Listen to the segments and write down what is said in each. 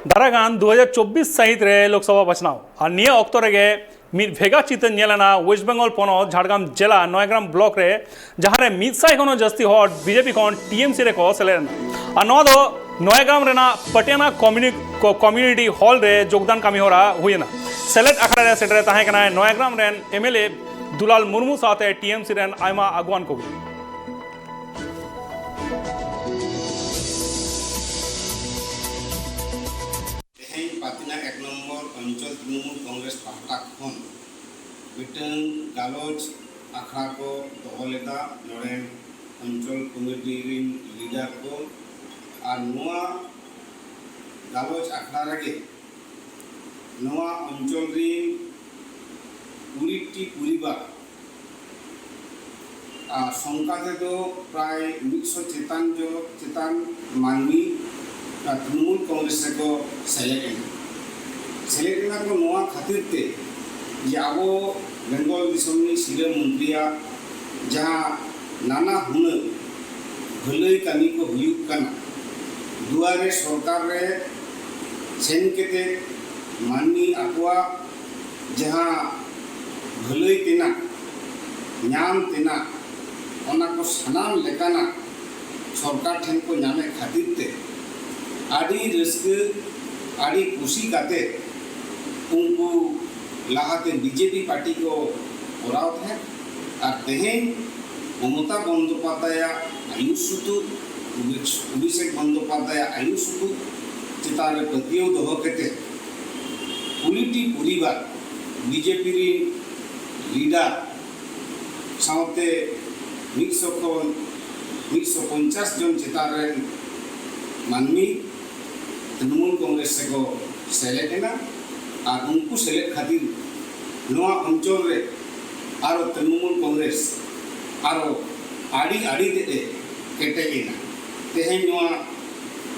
दारागान 2024 सहित रे लोकसभा बचनाव और निया अक्तो रेगे मिद भेगा चित्र नेलना वेस्ट बेंगल पनत झाड़ग्राम जिला नयग्राम ब्लॉक रे जहां रे मिदसाय खनो जस्ती हॉट बीजेपी खन टीएमसी रे को सेलेना और नवा दो नयग्राम रेना पटेना कम्युनिटी हॉल रे योगदान कामी होरा हुईना सेलेक्ट अखड़ा रे सेटरे ताहे कना नयग्राम रेन एमएलए दुलाल मुर्मू साथे टीएमसी रेन आयमा अगवान को पातिना एक नम्बर अंचल तृणमूल कांग्रेस पार्टा खन मिटन गालोच आखड़ा को दोहलेदा नोड़े अंचल कमिटी लीडर को और नोआ गालोच आखड़ा रगे नोआ अंचल रीन पूरीटी परिवार संख्या दो प्राय 100 चेतान मानवी तृणमूल कांग्रेस को सेलेक्ट को नोआ खातिर ते जे आबो बेंगल दिसमनी सीरे मंत्रिया जहां नाना हुन भलई कामी को हुयुक कना दुआरे सरकार रे सेन केते माननी आकवा जहां भलई तेना न्याम तेना ओना को सनाम लेकाना सरकार ठेन को नामे खातिर ते आड़ी रस्क आड़ी खुशी काते उनको लाहाते बीजेपी पार्टी को कराव थे और तेहें ममता बंदोपाध्याय आयुषुतु अभिषेक बंदोपाध्याय आयुषुतु चितारे पतियों दोह केते पुलिटी परिवार बीजेपी री लीडर साउते 150 जन चितारे मानवी तृणमूल कांग्रेस को सेलेक्ट और उनको सेलेक्ट खातिर नवा अंचल रे आरो तृणमूल कांग्रेस आरो आड़ी आड़ी दे केटेगिना तेहें नवा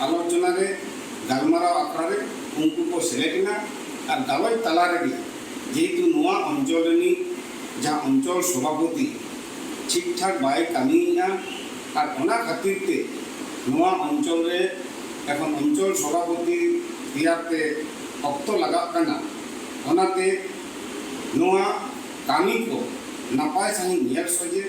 आलोचना रे गालमाराव आखड़ा रे उनको को सेलेक्ट और गालोच तला रे जेहेतु नवा अंचल रे जहाँ अंचल सभापति ठीक ठाक बाय कामिया और ओना खातिर ते नवा अंचल रे এখন অঞ্চল সভাপতি দিয়াতে অক্ত লাগাক কানা ওনাতে নোয়া কামি को नापाय साही नियर सजे